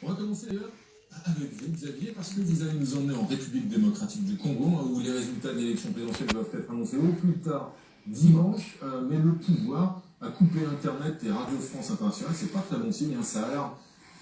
On va commencer d'ailleurs avec vous, Xavier, parce que vous allez nous emmener en République démocratique du Congo, où les résultats de l'élection présidentielle doivent être annoncés au plus tard dimanche, mais le pouvoir a coupé Internet et Radio France Internationale. C'est pas très bon signe, hein, ça a l'air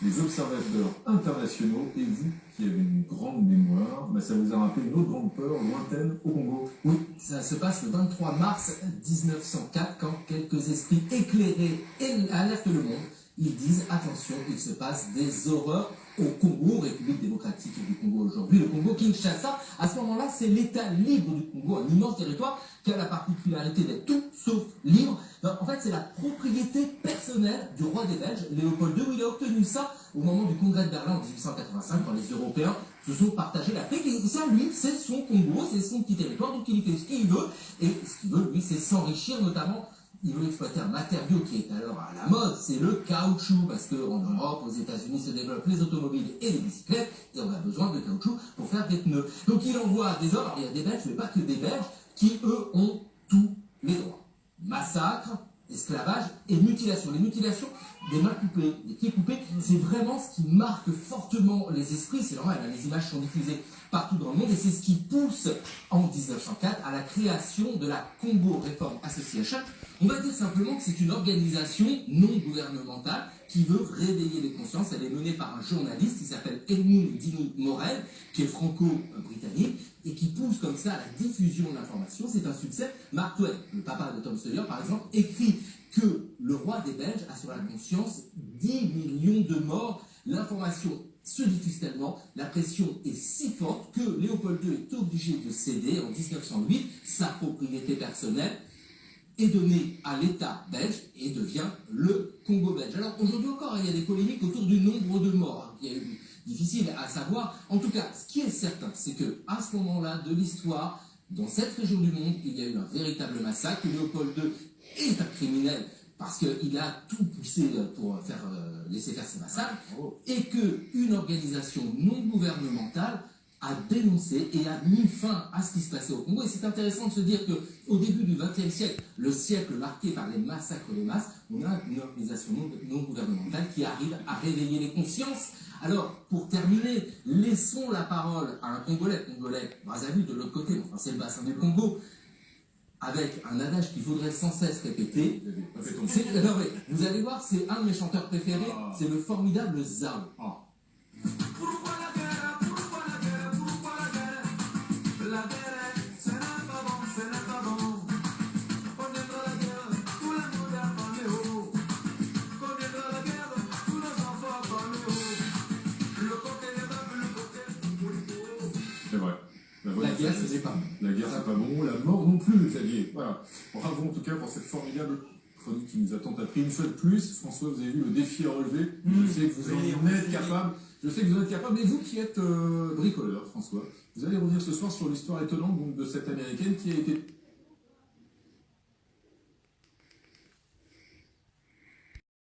les observateurs internationaux, et vous qui avez une grande mémoire, ça vous a rappelé une autre grande peur lointaine au Congo. Oui, ça se passe le 23 mars 1904, quand quelques esprits éclairés alertent le monde. Ils disent, attention, il se passe des horreurs au Congo, République démocratique du Congo aujourd'hui, le Congo Kinshasa. À ce moment-là, c'est l'État libre du Congo, un immense territoire qui a la particularité d'être tout sauf libre. En fait, c'est la propriété personnelle du roi des Belges, Léopold II. Il a obtenu ça au moment du congrès de Berlin en 1885, quand les Européens se sont partagés l'Afrique. Et ça, lui, c'est son Congo, c'est son petit territoire, donc il fait ce qu'il veut. Et ce qu'il veut, lui, c'est s'enrichir, notamment. Il veut exploiter un matériau qui est alors à la mode, c'est le caoutchouc, parce qu'en Europe, aux États-Unis, se développent les automobiles et les bicyclettes, et on a besoin de caoutchouc pour faire des pneus. Donc il envoie des hommes, alors il y a des Belges, mais pas que des Belges, qui eux ont tous les droits. Massacre, esclavage et mutilation. Les mutilations, des mains coupées, des pieds coupés, c'est vraiment ce qui marque fortement les esprits. C'est normal, les images sont diffusées partout dans le monde, et c'est ce qui pousse en 1904 à la création de la Congo Reform Association. On va dire simplement que c'est une organisation non gouvernementale qui veut réveiller les consciences. Elle est menée par un journaliste qui s'appelle Edmund Dini Morel, qui est franco-britannique, et qui pousse comme ça à la diffusion de l'information. C'est un succès. Mark Twain, le papa de Tom Sawyer par exemple, écrit que le roi des Belges a sur la conscience 10 millions de morts. L'information se diffuse tellement, la pression est si forte que Léopold II est obligé de céder en 1908 sa propriété personnelle est donnée à l'État belge et devient le Congo belge. Alors aujourd'hui encore, il y a des polémiques autour du nombre de morts, qui est difficile à savoir. En tout cas, ce qui est certain, c'est qu'à ce moment-là de l'histoire, dans cette région du monde, il y a eu un véritable massacre. Léopold II est un criminel parce qu'il a tout poussé pour laisser faire ces massacres, et qu'une organisation non gouvernementale a dénoncé et a mis fin à ce qui se passait au Congo. Et c'est intéressant de se dire qu'au début du XXe siècle, le siècle marqué par les massacres de masse, on a une organisation non gouvernementale qui arrive à réveiller les consciences. Alors, pour terminer, laissons la parole à un Congolais, Brazzaville de l'autre côté, enfin c'est le bassin du Congo, avec un adage qu'il faudrait sans cesse répéter. Vous allez voir, c'est un de mes chanteurs préférés, c'est le formidable Zao. C'est vrai. La guerre, c'est pas bon. La guerre, c'est pas bon. La mort non plus, Xavier. Voilà. Bravo en tout cas pour cette formidable chronique qui nous a tant appris. Une fois de plus, François, vous avez vu le défi à relever. Je sais que vous en êtes capable. Je sais que vous en êtes capable. Mais vous qui êtes bricoleur, François, vous allez revenir ce soir sur l'histoire étonnante donc, de cette Américaine qui a été